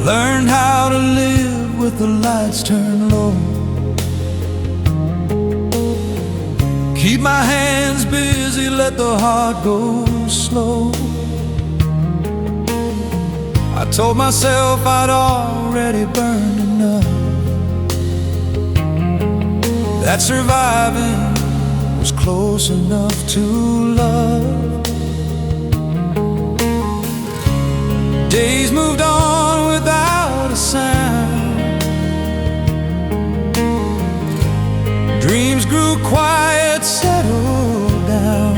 learned how to live with the lights turned low. Keep my hands busy, let the heart go slow. I told myself I'd already burned enough, that surviving was close enough to love. Days moved on without a sound. Dreams grew quiet, settled down.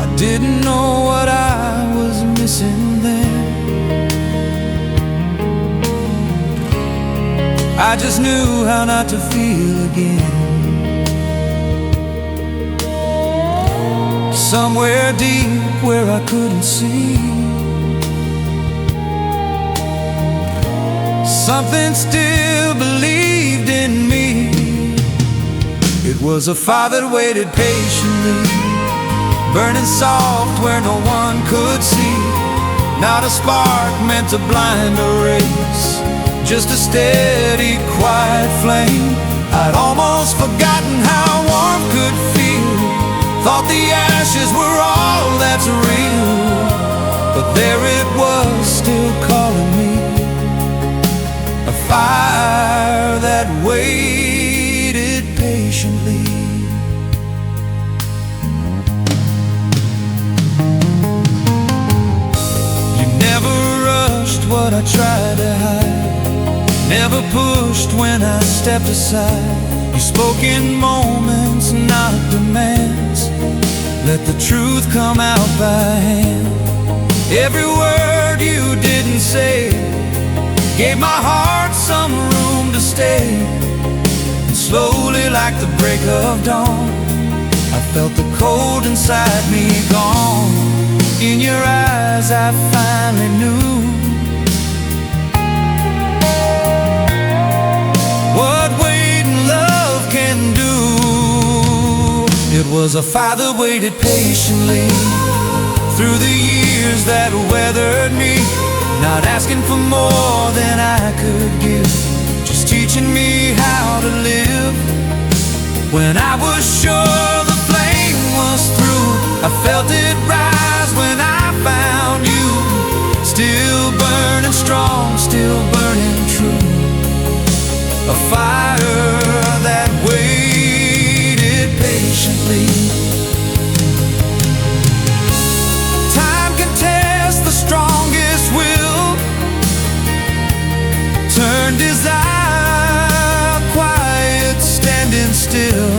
I didn't know what I was missing then. I just knew how not to feel again. Somewhere deep where I couldn't see, something still believed in me. It was a fire that waited patiently, burning soft where no one could see. Not a spark meant to blind a race, just a steady, quiet flame. I'd almost forgotten how warmth could feel, thought the ashes were all that's real. But there it was, still calling me, a fire that waited patiently. You never rushed what I tried to hide, never pushed when I stepped aside. You spoke in moments, not demands, let the truth come out by hand. Every word you didn't say gave my heart some room to stay. And slowly, like the break of dawn, I felt the cold inside me gone. In your eyes I finally knew what waiting love can do. It was a fire that waited patiently through the years that weathered me, not asking for more than I could give, just teaching me how to live. When I was sure the flame was through, I felt it rise when I found you, still burning strong, still burning true. A fire that waited patiently. Time can test the strongest will, turn desire quiet, standing still.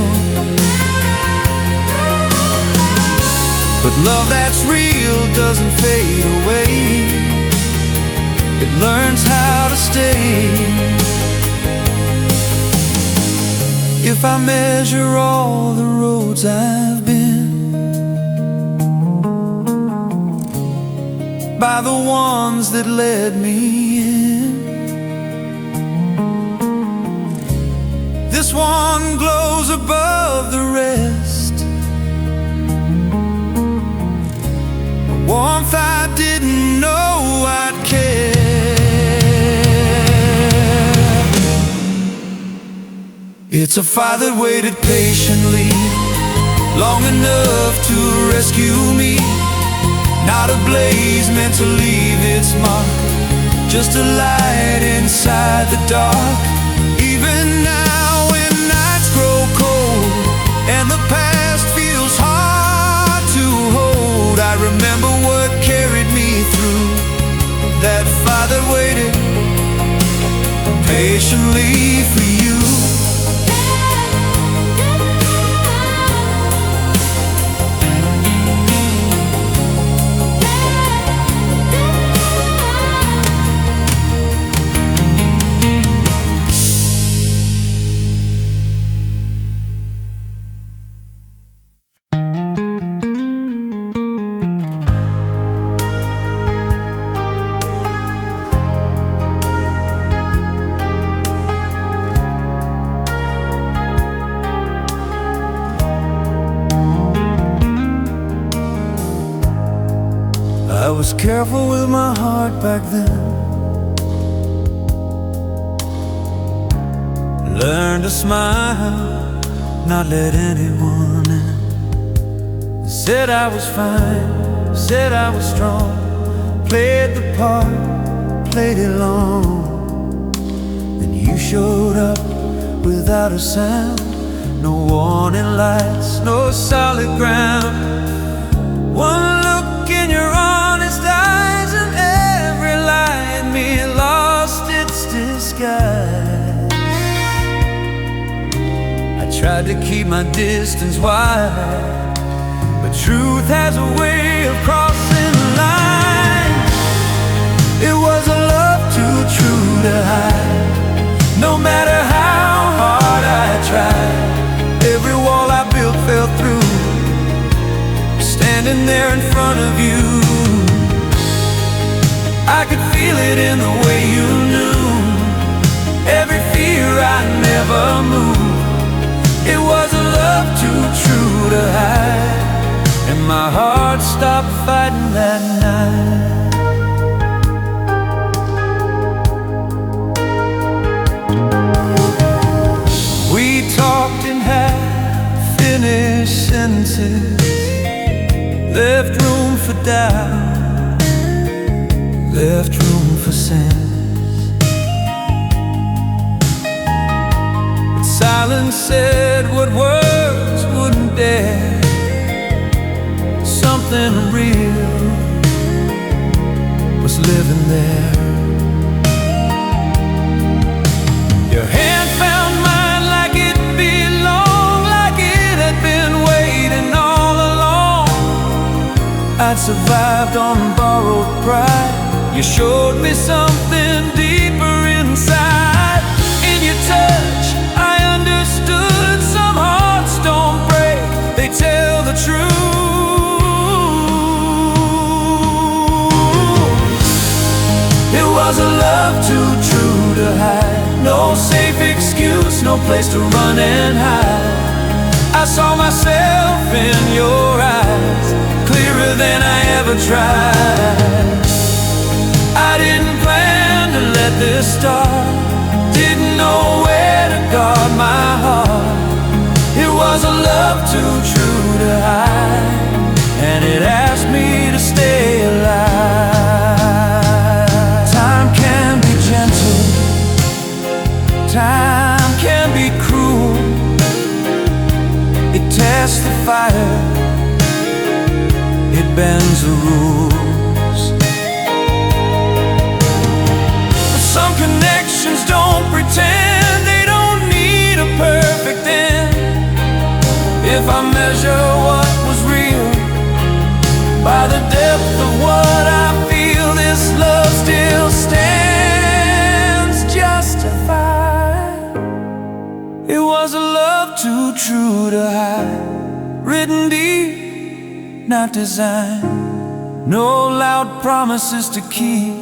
But love that's real doesn't fade away, it learns how to stay. If I measure all the roads I've been by the ones that led me in, this one glows above the rest, a warmth I didn't know I'd care. It's a fire that waited patiently, long enough to rescue me. Not a blaze meant to leave its mark, just a light inside the dark. Even now when nights grow cold and the past feels hard to hold, I remember what carried me through, that fire that waited patiently for you. I was careful with my heart back then. Learn to smile, not let anyone in. Said I was fine, said I was strong, played the part, played it long. Then you showed up without a sound, no warning lights, no solid ground. One look in your honest eyes and every lie in me lost its disguise. I tried to keep my distance wide, but truth has a way of crossing the line. It was a love too true to hide. No matter how hard I tried, every wall I built fell through. Standing there in front of you, I could feel it in the way you knew. Every fear I never moved. It was a love too true to hide, and my heart stopped fighting that night. We talked in half-finished sentences, left room for doubt, left room for sense. But silence said what words wouldn't dare. Something real was living there. Your hand found mine like it belonged, like it had been waiting all along. I'd survived on borrowed pride. You showed me something deeper inside. In your touch I understood some hearts don't break, they tell the truth. It was a love too true to hide. No safe excuse, no place to run and hide. I saw myself in your eyes, clearer than I ever tried. I didn't plan to let this start, didn't know where to guard my heart. It was a love too true to hide, and it asked me to stay alive. Time can be gentle, time can be cruel. It tests the fire, it bends the rules. But some connections don't pretend, they don't need a perfect end. If I measure what was real by the depth of what I feel, this love still stands justified. It was a love too true to hide, written deep, not designed. No loud promises to keep,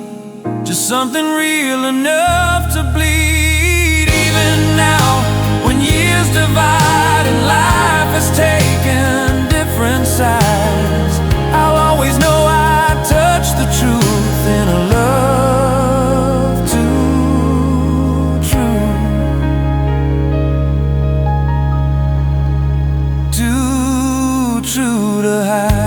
just something real enough to bleed. Even now, when years divide and life has taken different sides, I'll always know I touched the truth in a love too true, too true to hide.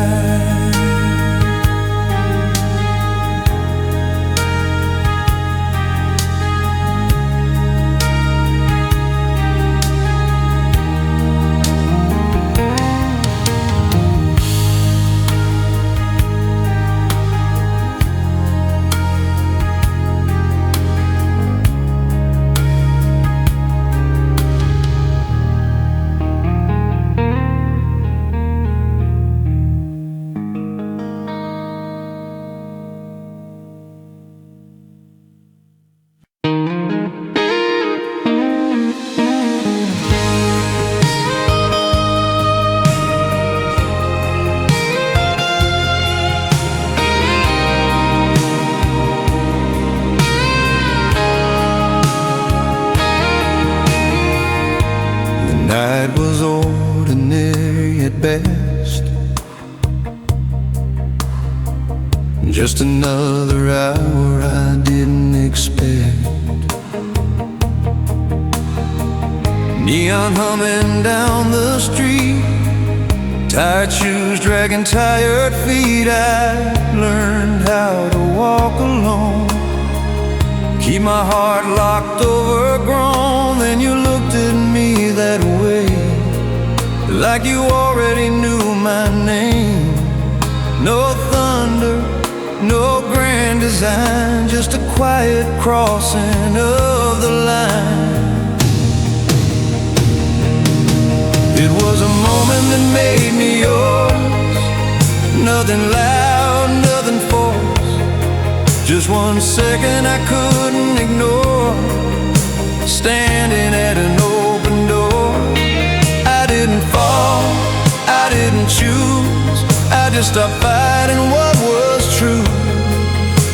Just another hour I didn't expect. Neon humming down the street, tired shoes dragging tired feet. I learned how to walk alone, keep my heart locked, overgrown. Then you looked at me that way, like you already knew my name. No thunder, no grand design, just a quiet crossing of the line. It was a moment that made me yours. Nothing loud, nothing forced, just 1 second I couldn't ignore. Standing at an open door, I didn't fall, I didn't choose, I just stopped fighting what was true.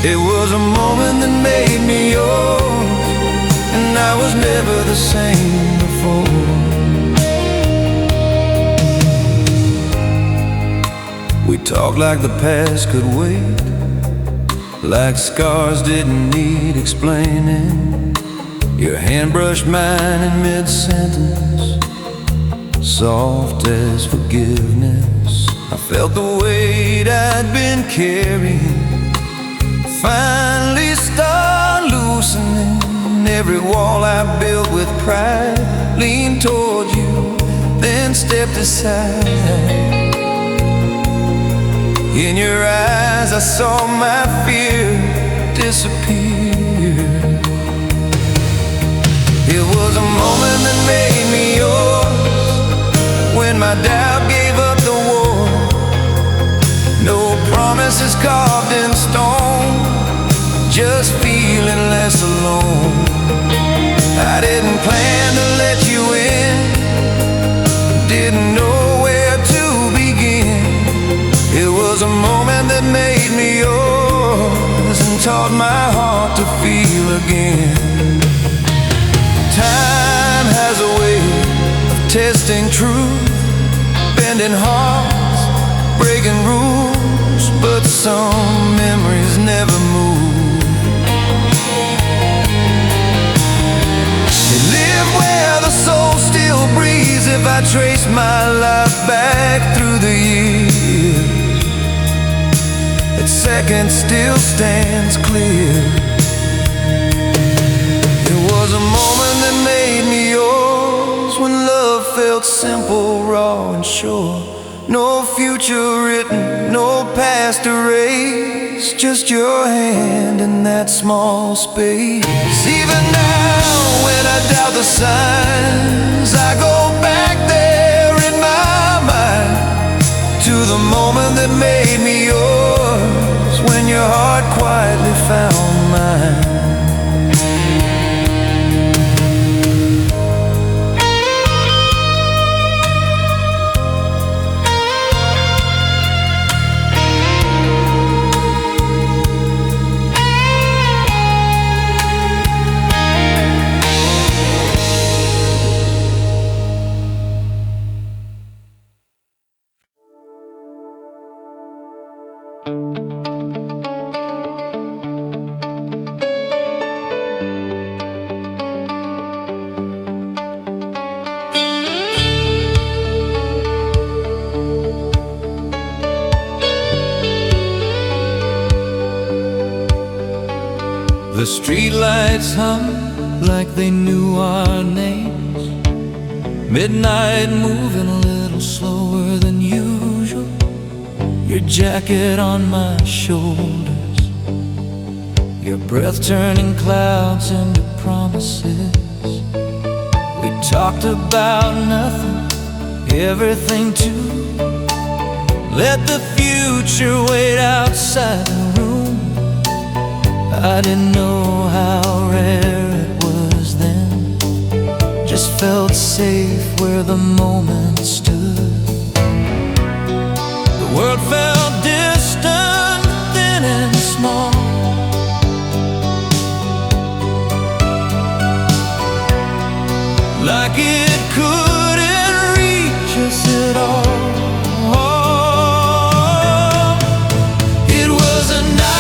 It was a moment that made me yours, and I was never the same before. We talked like the past could wait, like scars didn't need explaining. Your hand brushed mine in mid-sentence, soft as forgiveness. I felt the weight I'd been carrying finally start loosening. Every wall I built with pride leaned toward you, then stepped aside. In your eyes I saw my fear disappear. It was a moment that made me yours, when my doubt gave up the war. No promises carved in stone, just feeling less alone. I didn't plan to let you in, didn't know where to begin. It was a moment that made me yours, and taught my heart to feel again. Time has a way of testing truth, bending hearts, breaking rules, but some memories never move. They live where the soul still breathes. If I trace my life back through the years, that second still stands clear. It was a moment that made me yours, when love felt simple, raw and sure. No future written, no past erased, just your hand in that small space. Even now when I doubt the signs, I go back there in my mind to the moment that made me yours, when your heart quietly found mine. The streetlights hum like they knew our names. Midnight moving a little slower than usual. Your jacket on my shoulders, your breath turning clouds into promises. We talked about nothing, everything too. Let the future wait outside the room. I didn't know how rare it was then, just felt safe where the moment stood. The world felt distant, thin and small, like it couldn't reach us at all. It was a night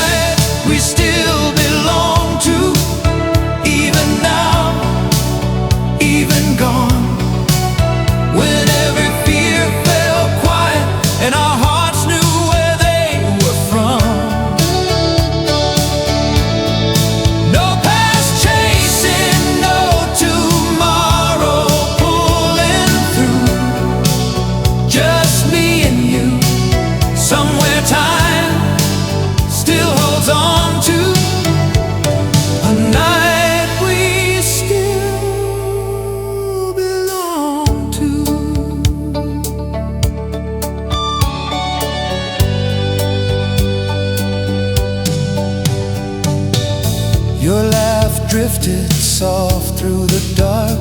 drifted soft through the dark,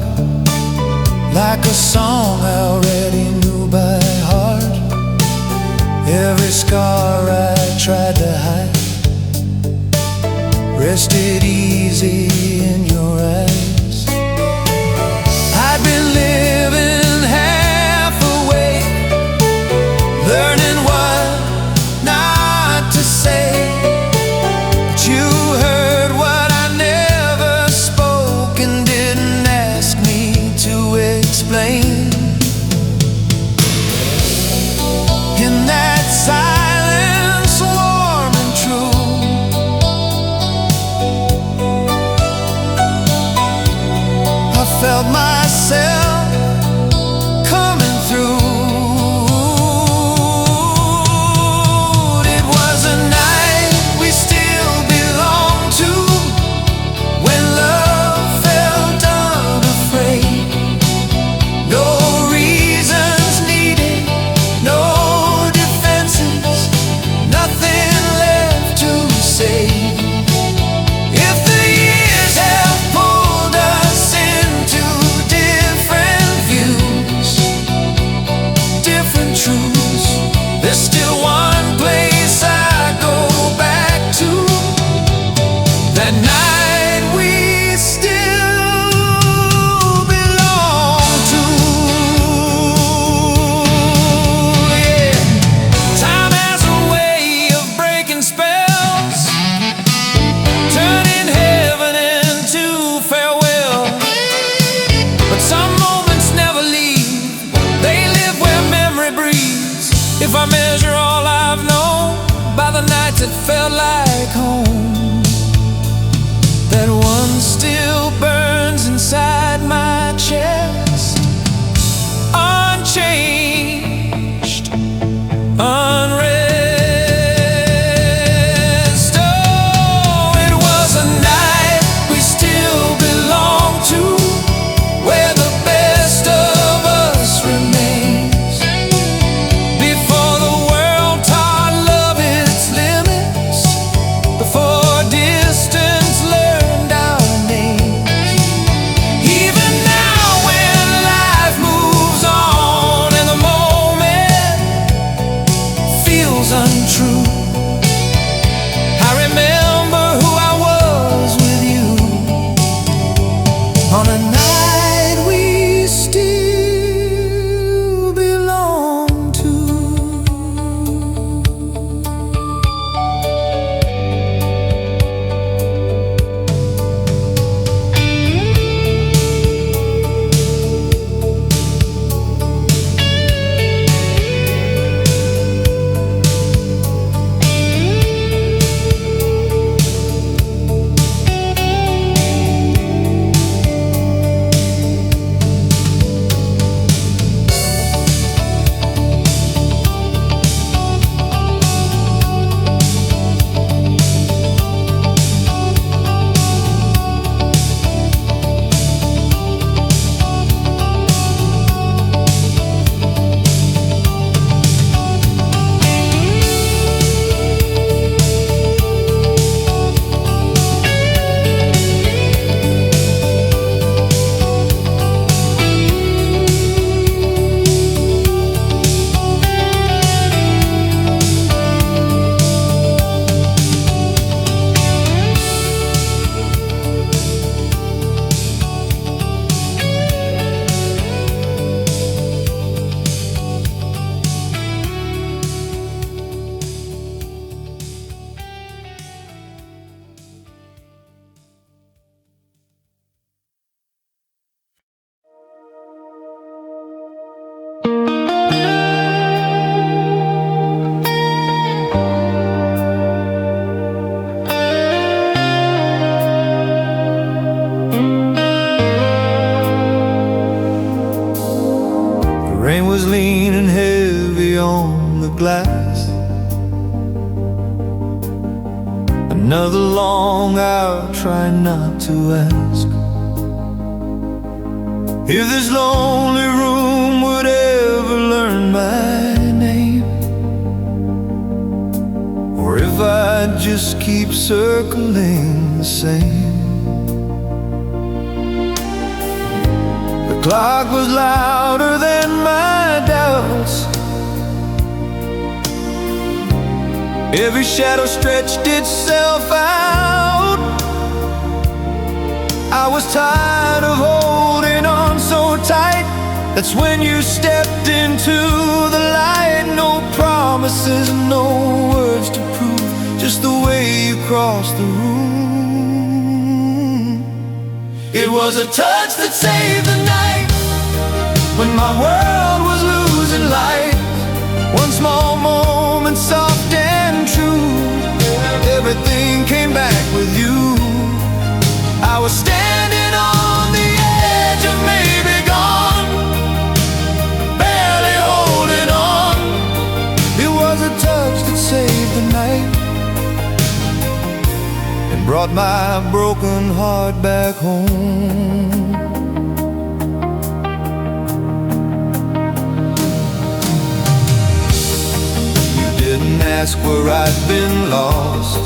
like a song I already knew by heart. Every scar I tried to hide rested easy in your eyes. I'd been living half awake, learning what not to say, but you heard what I never spoke and didn't ask me to explain. In that silence, warm and true, I felt myself coming through. It was a night we still belong to, when love felt unafraid. No reasons needed, no defenses, nothing left to say. If the years have pulled us into different views, different truths, there's still one place I go back to. That night we still belong to. Yeah. Time has a way of breaking spells, turning heaven into farewell. But some moments never leave, they live where memory breathes. If I measure all I've known by the nights it felt like home, that one still burns inside my chest, unchanged, unrest. Oh, it was a night we still belong to, where the best of us remains. Before the world taught love its limits, before distance learned our names. Even now when life moves on and the moment feels untrue, I remember who I was with you, on a night we still belong to. The rain was leaning heavy on the glass. Another long hour trying not to ask if this lonely room would ever learn my name, or if I'd just keep circling the same. clock was louder than my doubts. Every shadow stretched itself out. I was tired of holding on so tight. That's when you stepped into the light. No promises, no words to prove, just the way you crossed the room. It was a touch that saved the night, when my world was losing light. One small moment, soft and true, everything came back with you. I was standing on the edge of maybe gone, barely holding on. It was a touch that saved the night and brought my broken heart back home. Didn't ask where I'd been lost,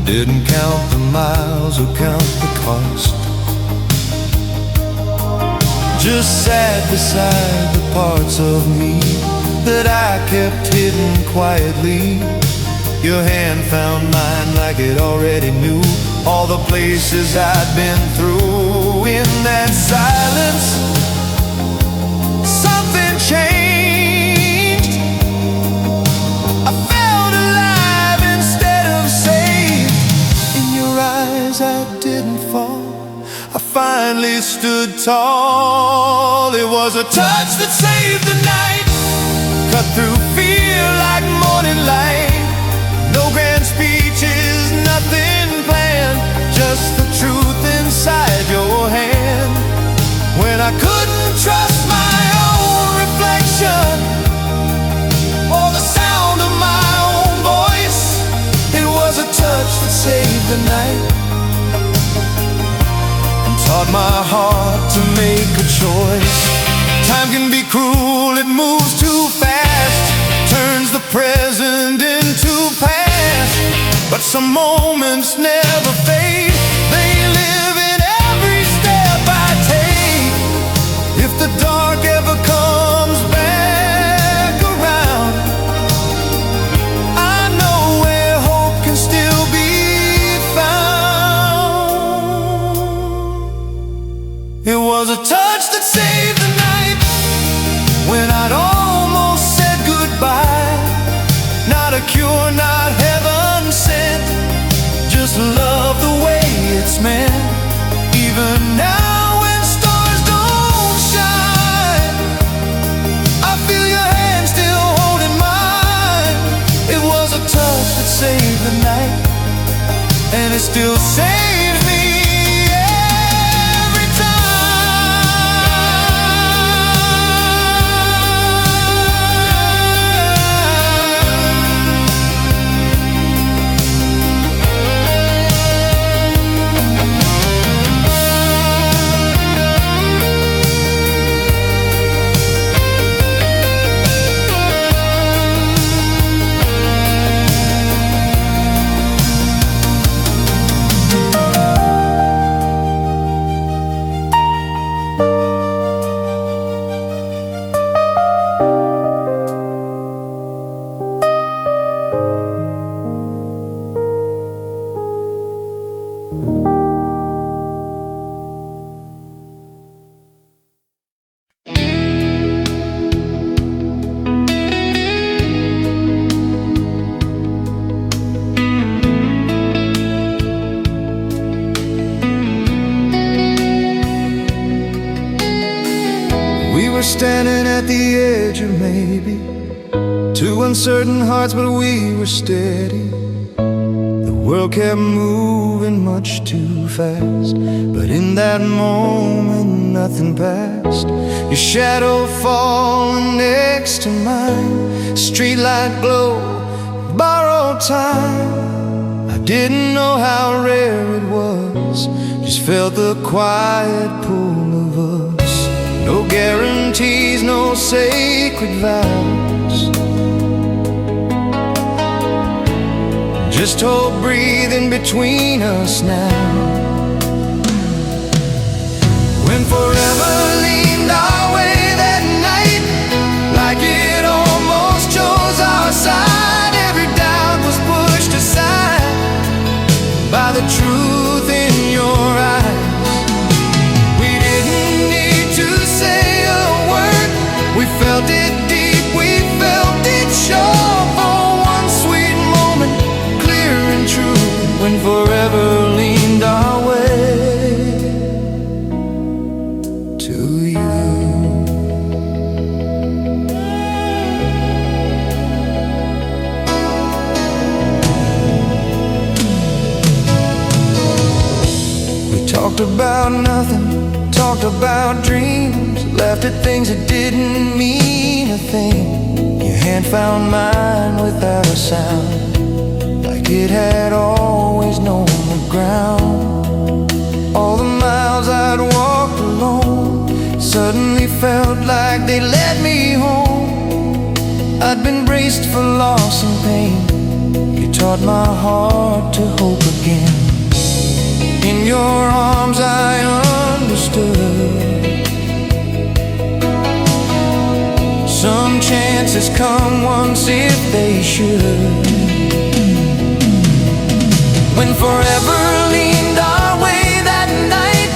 didn't count the miles or count the cost. Just sat beside the parts of me that I kept hidden quietly. Your hand found mine like it already knew all the places I'd been through. In that silence, something changed. I felt alive instead of saved. In your eyes I didn't fall, I finally stood tall. It was a touch that saved the night, cut through fear like morning light. No grand speeches, nothing planned, just the truth inside your hand. When I couldn't trust my own reflection or the sound of my own voice, it was a touch that saved the night and taught my heart to make a choice. Time can be cruel, it moves too fast, turns the present into past. But some moments never fade, they live in every step I take. If the dark ever comes back around, I know where hope can still be found. It was a touch that saved the night, when I'd almost said goodbye. Not a cure, not heaven sent, just love the way it's meant. Even now when stars don't shine, I feel your hand still holding mine. It was a touch that saved the night, and it still saves me every time. Standing at the edge of maybe, two uncertain hearts, but we were steady. The world kept moving much too fast, but in that moment nothing passed. Your shadow falling next to mine, streetlight glow, borrowed time. I didn't know how rare it was, just felt the quiet pull of us. No guarantees, no sacred vows, just hope breathing between us now. when forever leaned our way that night, like it almost chose our side. Every doubt was pushed aside by the truth in your eyes. We didn't need to say a word, we felt it deep, we felt it sure. For one sweet moment, clear and true, when forever leaned our way to you. We talked about nothing, talked about dreams, laughed at things that didn't mean a thing. Your hand found mine without a sound, like it had always known the ground. All the miles I'd walked alone suddenly felt like they led me home. I'd been braced for loss and pain, you taught my heart to hope again. In your arms I understood some chances come once if they should. When forever leaned our way that night,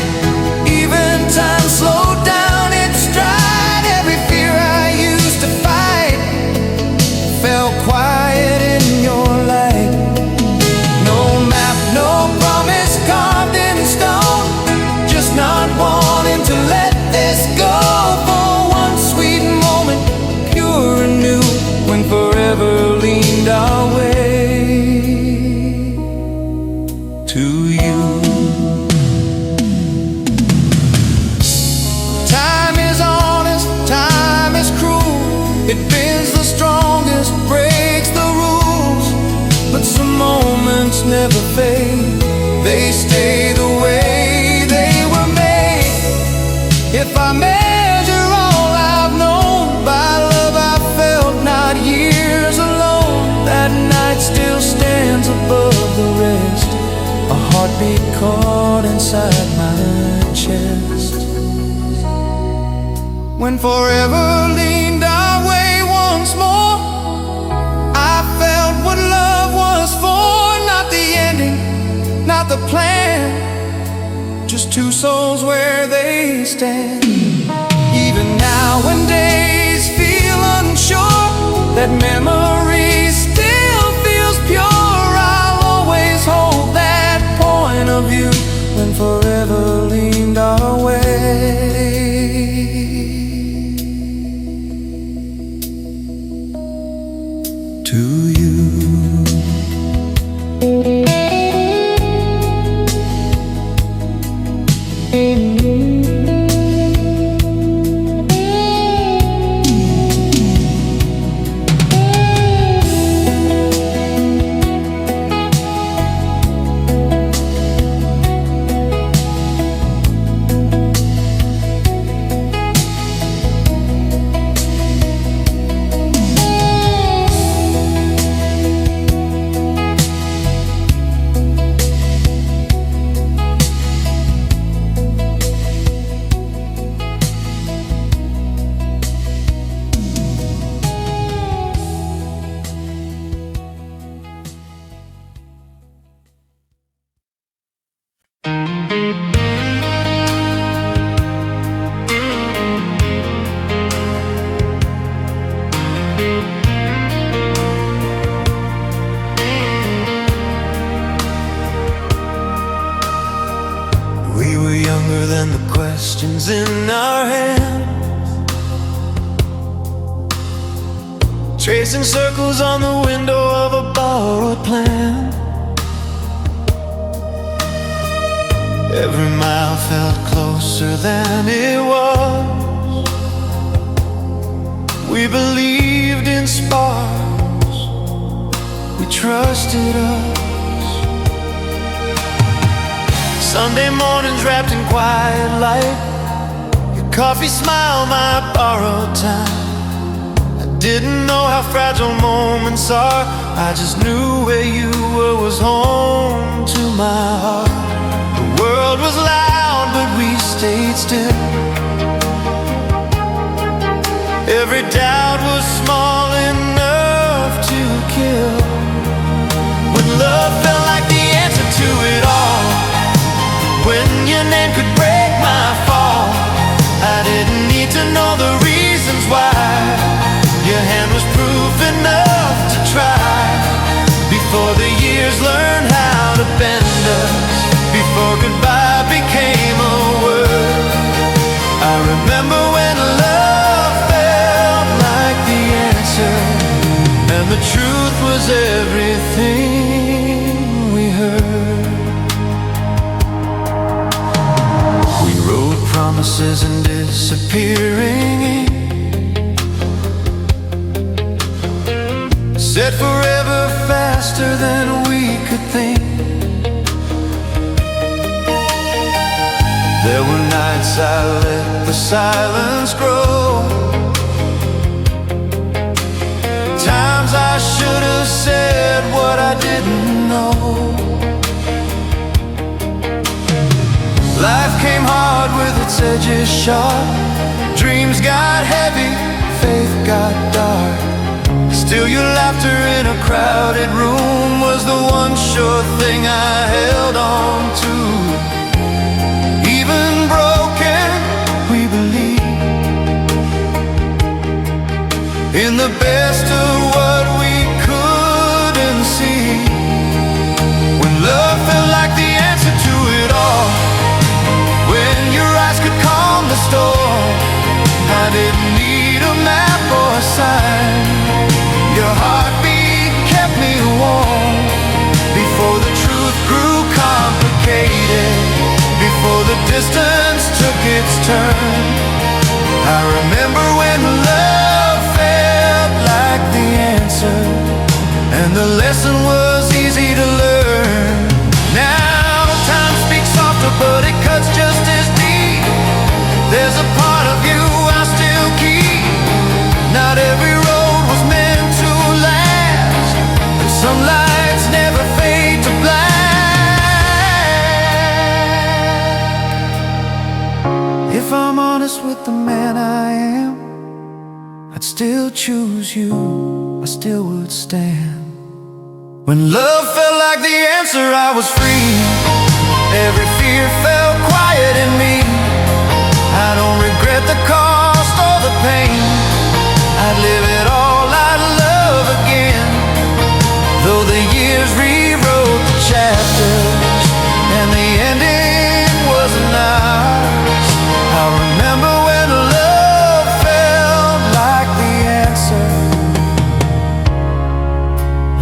even time slowed down its stride. Every fear I used to fight fell quiet in your light. No map, no promise carved in stone, just not wanting to let this go. For one sweet moment, pure and new, when forever leaned our way to you. Time is honest, time is cruel, it bends the strongest, breaks the rules. But some moments never fade, they stay the way they were made. If I measure all I've known by love I felt, not years alone, that night still stands above the rest, a heartbeat caught inside my chest. When forever leaned our way once more, I felt what love was for. Not the ending, not the plan, just two souls where they stand. Even now when days feel unsure, that memory still feels pure. I'll always hold that point of view, when forever leaned our way to you. We were younger than the questions in our hands, tracing circles on the window of a borrowed plan. Every mile felt closer than it was. We believed in sparks, we trusted us. Sunday mornings wrapped in quiet light, your coffee smile, my borrowed time. I didn't know how fragile moments are, I just knew where you were was home to my heart. The world was loud, but we stayed still, promises and disappearing ink. Said forever faster than we could think. There were nights I let the silence grow, times I should have said what I didn't know. Life came hard with its edges sharp. Dreams got heavy, faith got dark. Still your laughter in a crowded room was the one sure thing I held on to. Even broken, we believe in the best of what we couldn't see. When love felt like the answer to it all, when your eyes could calm the storm, I didn't need a map or a sign. Your heartbeat kept me warm before the truth grew complicated, before the distance took its turn. I remember when love felt like the answer, and the lesson was easy to learn. Now time speaks softer, but it cuts just as deep. There's a part of you I still keep. Not every road was meant to last, and some lights never fade to black. If I'm honest with the man I am, I'd still choose you, I still would stand. When love felt like the answer, I was free. Every fear felt quiet in me. I don't regret the cost or the pain. I'd live it all, I'd love again. Though the years rewrote the chapters and the ending wasn't ours, I remember when love felt like the answer,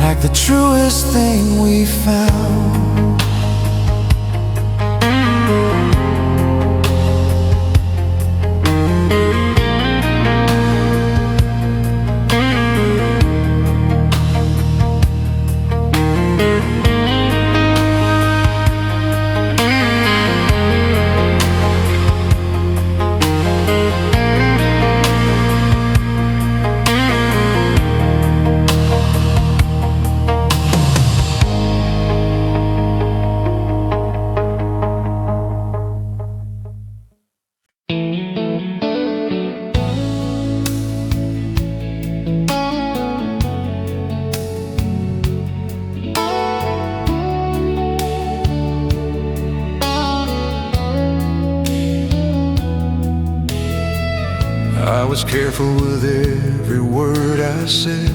like the truest thing we found. I was careful with every word I said,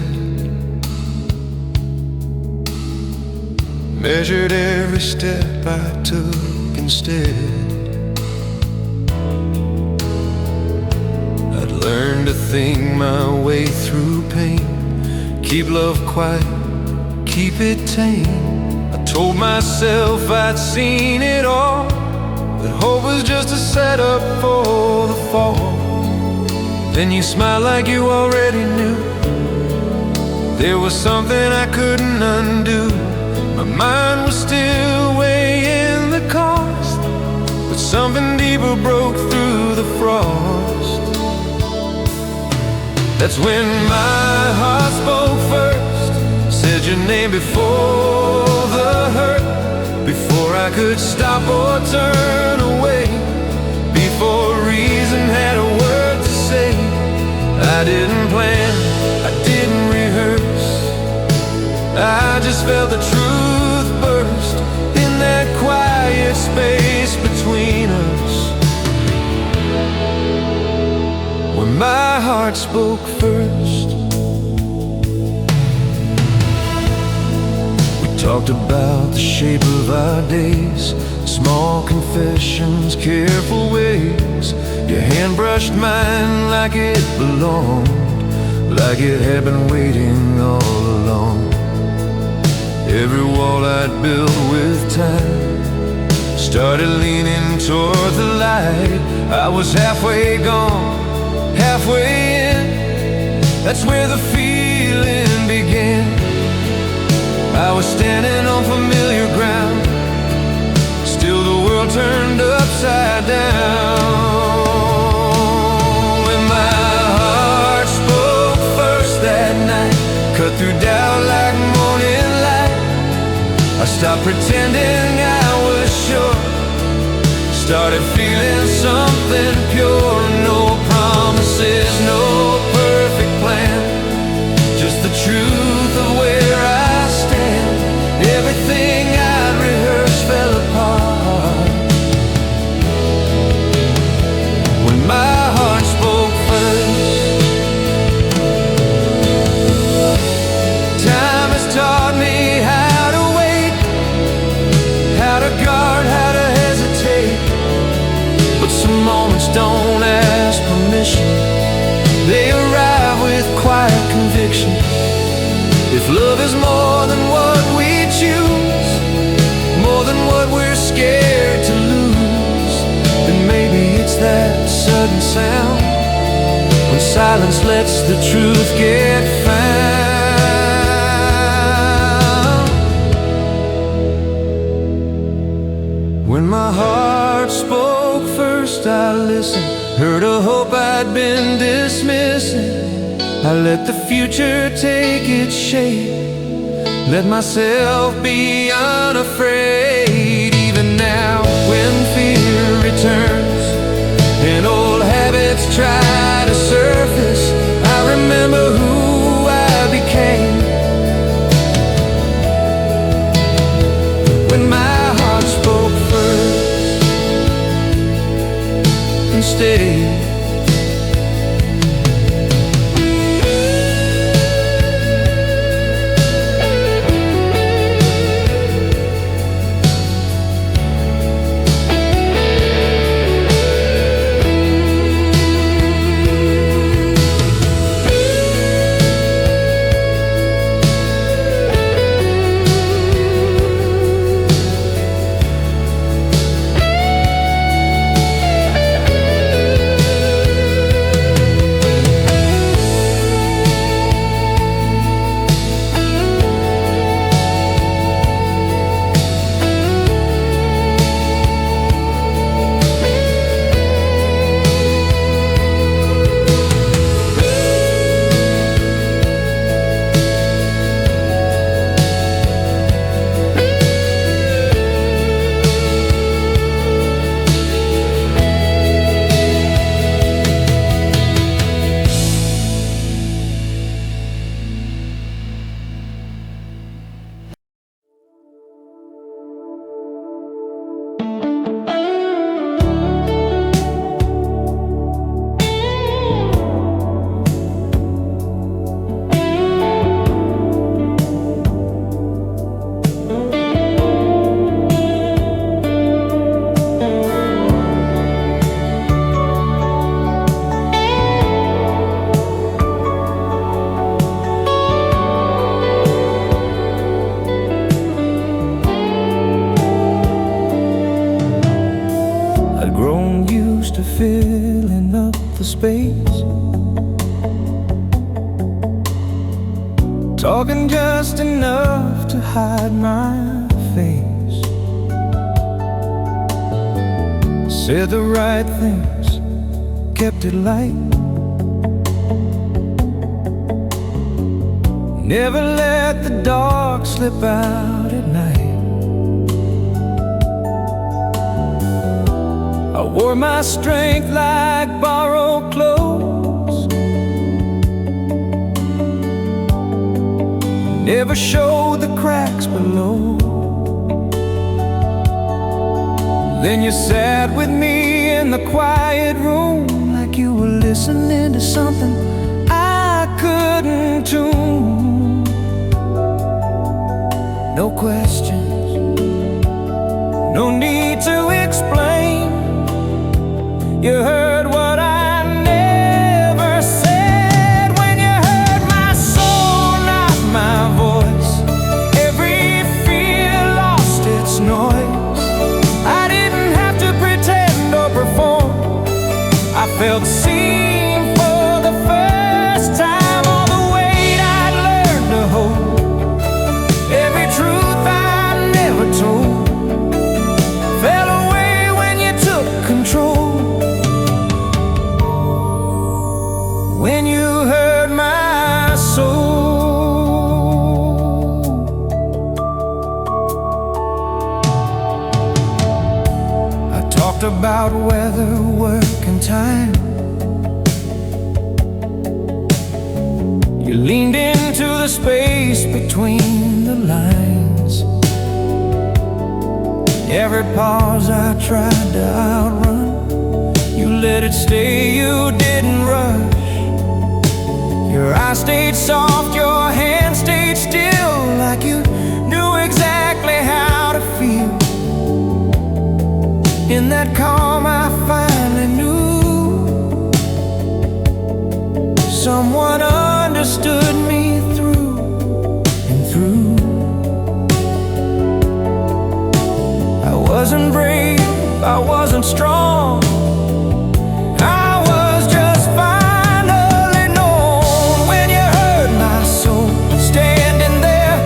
measured every step I took instead. I'd learned to think my way through pain, keep love quiet, keep it tame. I told myself I'd seen it all, that hope was just a setup for the fall. Then you smiled like you already knew there was something I couldn't undo. My mind was still weighing the cost, but something deeper broke through the frost. That's when my heart spoke first, said your name before the hurt, before I could stop or turn away, before reason had a word to say. I didn't plan, I didn't rehearse, I just felt the truth burst in that quiet space between us, when my heart spoke first. We talked about the shape of our days, small confessions, careful ways. Your hand brushed mine like it belonged, like it had been waiting all along. Every wall I'd built with time started leaning toward the light. I was halfway gone, halfway in. That's where the feeling began. I was standing on familiar ground, still the world turned upside down. When my heart spoke first that night, cut through doubt like morning light. I stopped pretending I was sure, started feeling something pure. No promises, no perfect plan, just the truth of where I stand. Everything I'd rehearsed fell apart when my heart spoke first. Time has taught me how to wait, how to guard, how to hesitate. But some moments don't ask permission, they arrive with quiet conviction. If love is more than what we choose, more than what we're scared to lose, then maybe it's that sudden sound when silence lets the truth get found. When my heart spoke first, I listened, heard a hope I'd been dismissing. I let the future take its shape, let myself be unafraid. Even now when fear returns and old habits try to surface, I remember who I became when my heart spoke first and stayed. To filling up the space, talking just enough to hide my face. Said the right things, kept it light, never let the dark slip out at night. I wore my strength like borrowed clothes, never showed the cracks below. Then you sat with me in the quiet room, like you were listening to something I couldn't tune. No questions, no need to explain. You heard what I never said when you heard my soul, not my voice. Every fear lost its noise. I didn't felt seen for the first time. All the weight I'd learned to hold, every truth I never told, fell away when you took control. When you heard my soul, I talked about weather, work, and time. You leaned into the space between the lines. Every pause I tried to outrun, you let it stay, you didn't rush. Your eyes stayed soft, your hands stayed still, like you knew exactly how to feel. In that calm I finally knew someone understood me through and through. I wasn't brave, I wasn't strong, I was just finally known. When you heard my soul, standing there,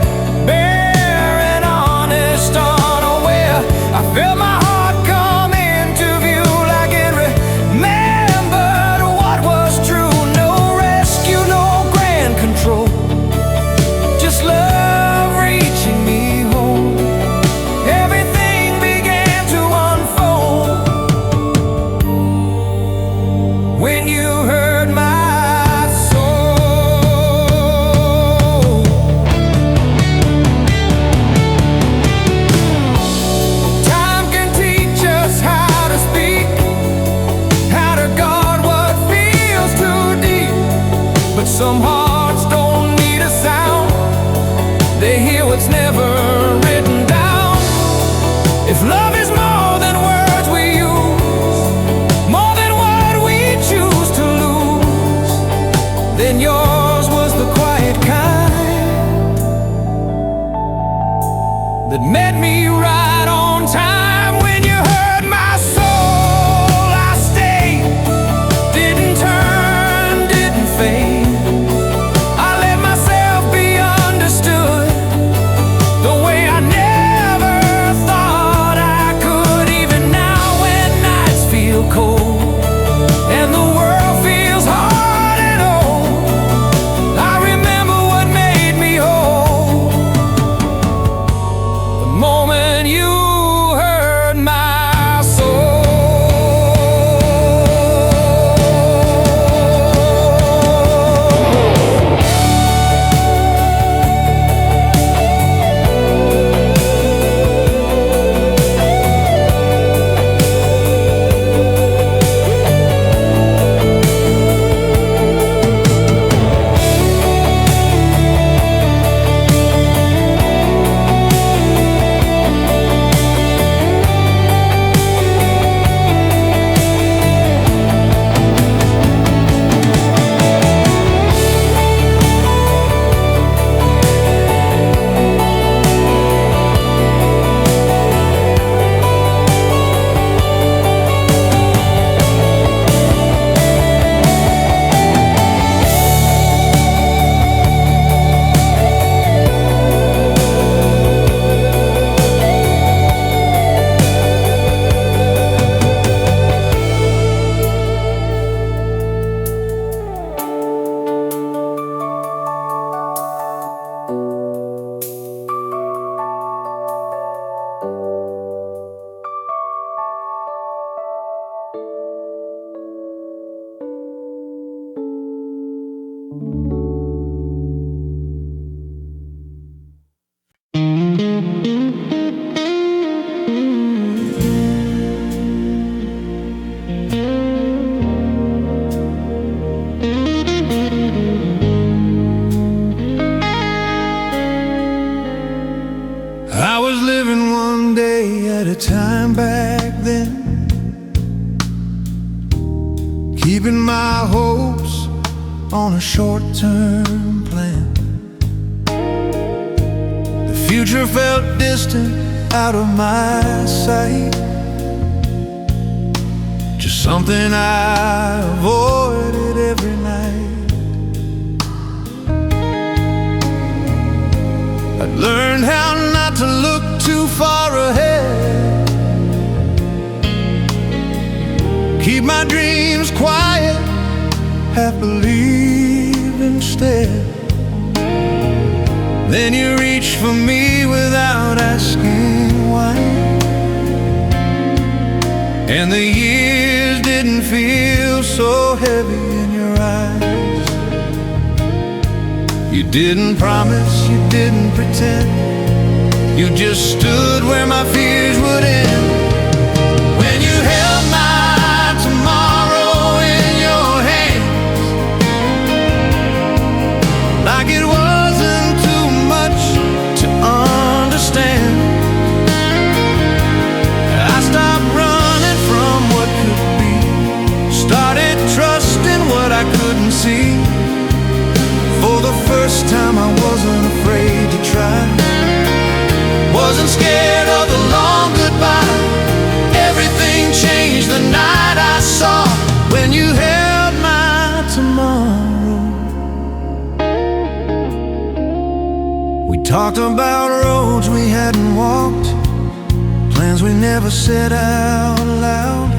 bare and honest, unaware, I felt my heart come into view, like it remembered what was true. No rescue, no grand control, just love reaching me home. Everything began to unfold when you heard my soul. Time can teach us how to speak, how to guard what feels too deep. But some hearts don't need a sound, they hear what's never written down. If love is more than words we use, more than what we choose to lose, then yours was the quiet kind that met me right on time. When you heard my soul, I stayed, didn't turn, didn't fade. I let myself be understood the way I never thought I could. Even now when nights feel cold and the world feels hard and old, I remember what made me whole. The moment you heard my soul. I was living one day at a time back then, keeping my hopes on a short-term plan. The future felt distant, out of my sight, just something I avoided every night. I learned how not to look too far ahead, keep my dreams quiet, half believe instead. Then you reach for me without asking why, and the years didn't feel so heavy in your eyes. You didn't promise, you didn't pretend, you just stood where my fears would end. When you held my tomorrow in your hands, like it wasn't too much to understand, I stopped running from what could be, started trusting what I couldn't see. For the first time I wasn't afraid to try, wasn't scared of the long goodbye. Everything changed the night I saw when you held my tomorrow. We talked about roads we hadn't walked, plans we never said out loud.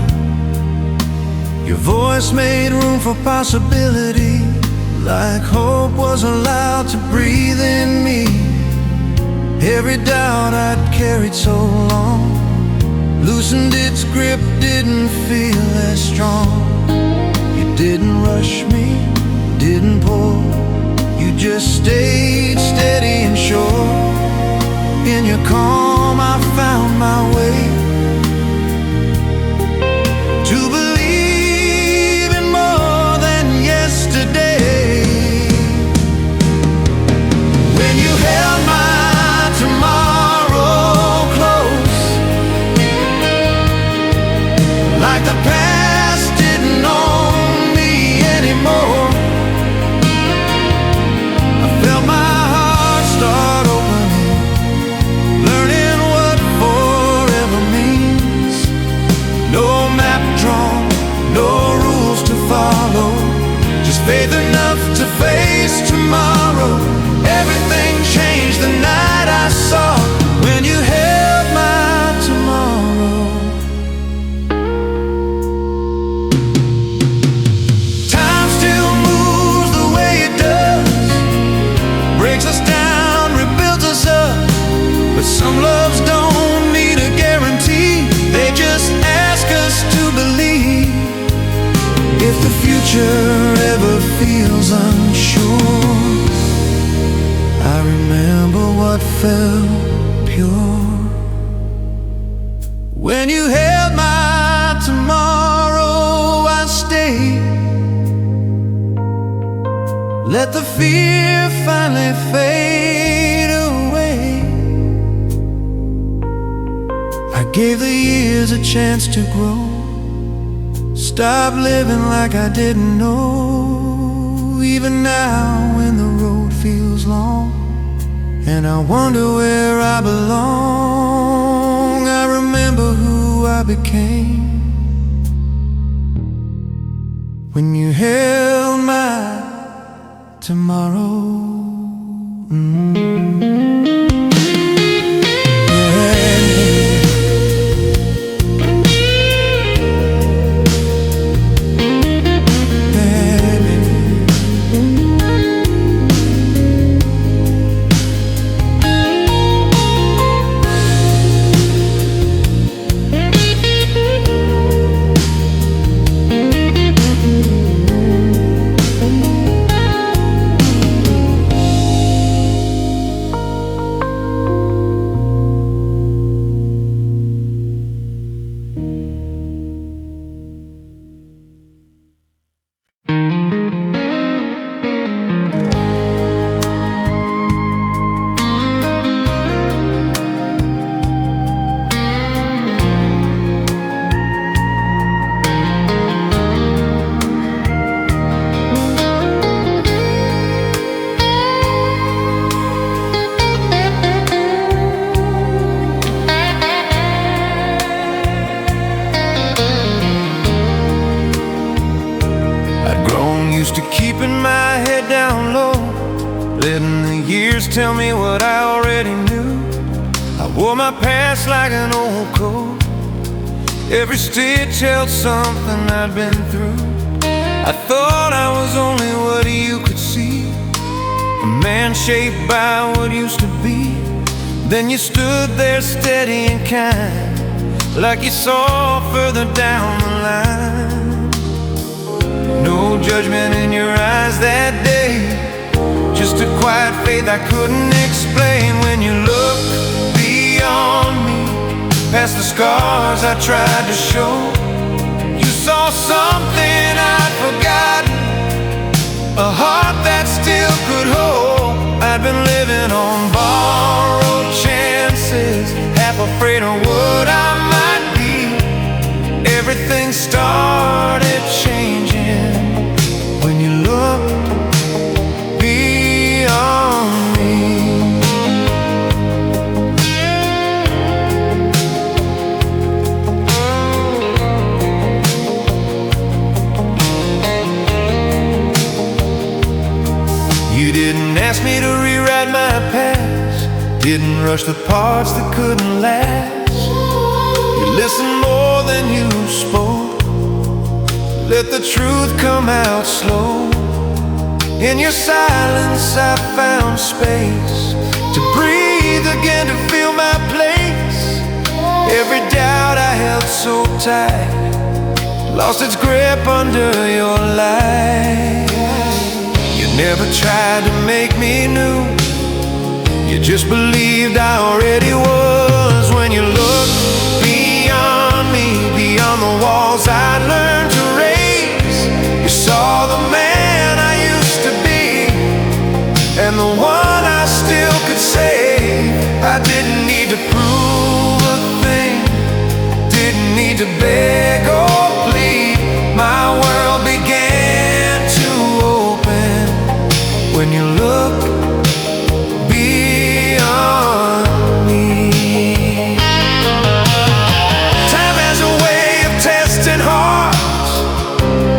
Your voice made room for possibility, like hope was allowed to breathe in me. Every doubt I'd carried so long loosened its grip, didn't feel as strong. You didn't rush me, didn't pull, you just stayed steady and sure. In your calm I found my way to believe in more than yesterday. When you held my tomorrow close, like the past didn't own me anymore, I felt my heart start opening, learning what forever means. No map drawn, no rules to follow, just faith enough to face tomorrow. Everything changed the night I saw when you held my tomorrow. Time still moves the way it does, breaks us down, rebuilds us up. But some loves don't need a guarantee, they just ask us to believe. If the future ever feels unsure, I remember what felt pure. When you held my tomorrow, I stayed, let the fear finally fade away. I gave the years a chance to grow, stop living like I didn't know. Even now when the road feels long and I wonder where I belong, I remember who I became when you held my tomorrow. tell me what I already knew. I wore my past like an old coat. Every stitch held something I'd been through. I thought I was only what you could see, a man shaped by what used to be. Then you stood there steady and kind, like you saw further down the line. No judgment in your eyes that day, just a quiet faith I couldn't explain. When you looked beyond me, past the scars I tried to show, you saw something I'd forgotten, a heart that still could hold. I'd been living on borrowed chances, half afraid of what I might be. Everything started changing when you looked beyond me. You didn't ask me to rewrite my past, didn't rush the parts that couldn't last. You listened more than you spoke, let the truth come out slow. In your silence I found space to breathe again, to feel my place. Every doubt I held so tight lost its grip under your light. You never tried to make me new, you just believed I already was. When you looked beyond me, beyond the walls I learned to raise, you saw the man I used to be, and the one I still could save. I didn't need to prove a thing, didn't need to beg or plead. My world began to open when you looked beyond me. Time has a way of testing hearts,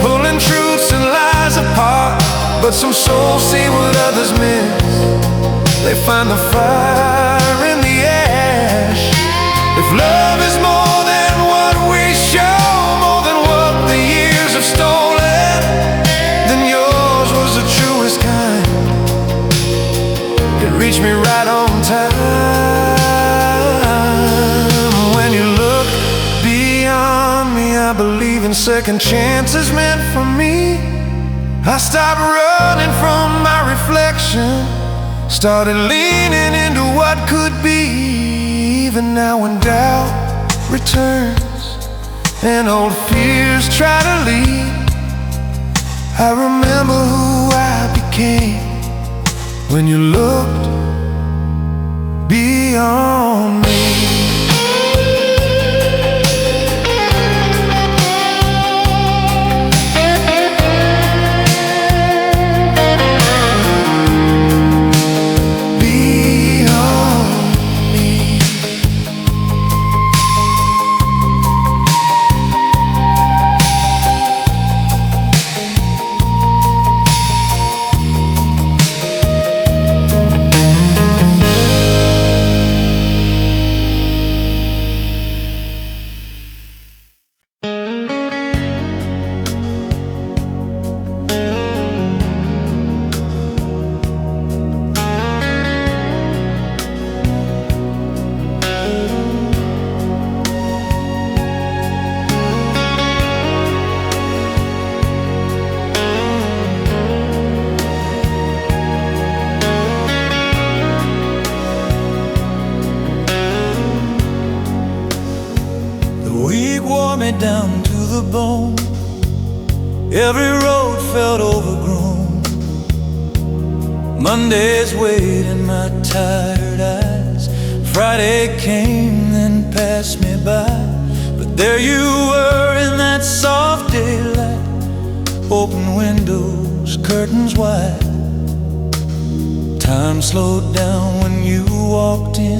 pulling truths and lies apart. But some souls see what others miss, they find the fire in the ash. If love is more than what we show, more than what the years have stolen, then yours was the truest kind. It reached me right on time. When you look beyond me, I believe in second chances meant for me. I stopped running from my reflection, started leaning into what could be. Even now when doubt returns and old fears try to lead, I remember who I became when you looked beyond me. Down to the bone, every road felt overgrown. Mondays weighed in my tired eyes, Friday came then passed me by. But there you were in that soft daylight, open windows, curtains wide. Time slowed down when you walked in,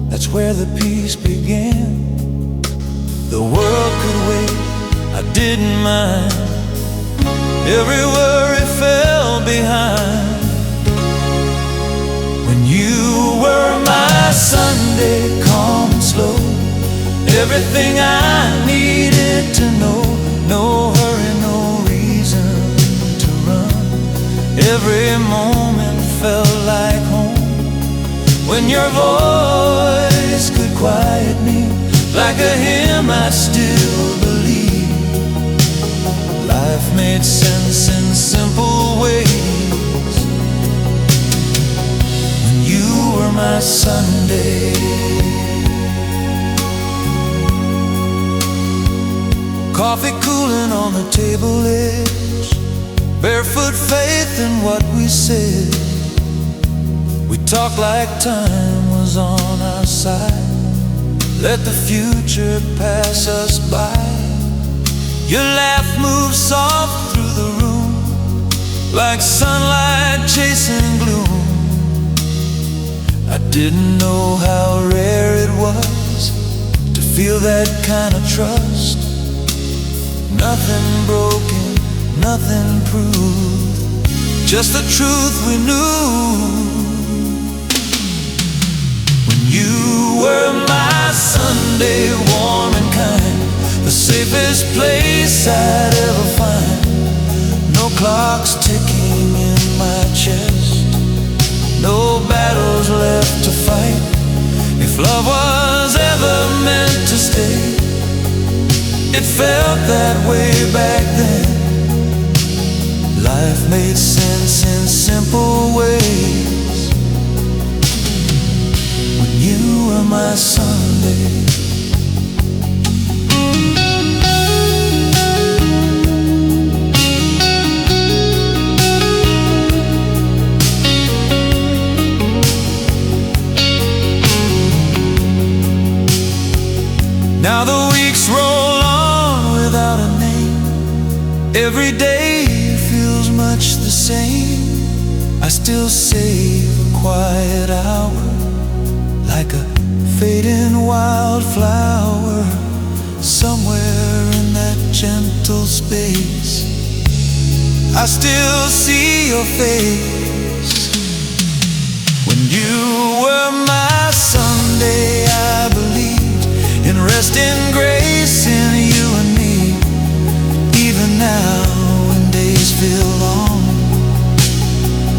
that's where the peace began. The world could wait, I didn't mind. Every worry fell behind. Sunday, calm and slow. Everything I needed to know. No hurry, no reason to run. Every moment felt like home. When your voice could quiet me, like a hymn I still believe. Life made sense in simple ways. When you were my Sunday. Coffee cooling on the table edge, barefoot faith in what we said. We talked like time was on our side. Let the future pass us by. Your laugh moved soft through the room, like sunlight chasing gloom. I didn't know how rare it was to feel that kind of trust. Nothing broken, nothing proved, just the truth we knew. When you were my Sunday, warm and kind, the safest place I'd ever find. No clocks ticking in my chest, no battles left to fight. If love was ever meant to stay, it felt that way back then. Life made sense in simple ways. When you were my Sunday. Now the weeks roll on without a name. Every day feels much the same. I still save a quiet hour, like a fading wildflower, somewhere in that gentle space. I still see your face. When you were my Sunday, I believed in rest and grace in you and me. Even now when days feel long,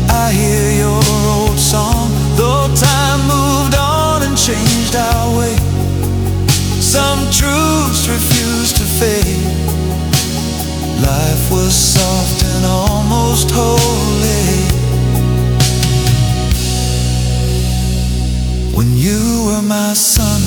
I hear your old song. Though time moved on and changed our way, some truths refused to fade. Life was soft and almost holy when you were my Sunday.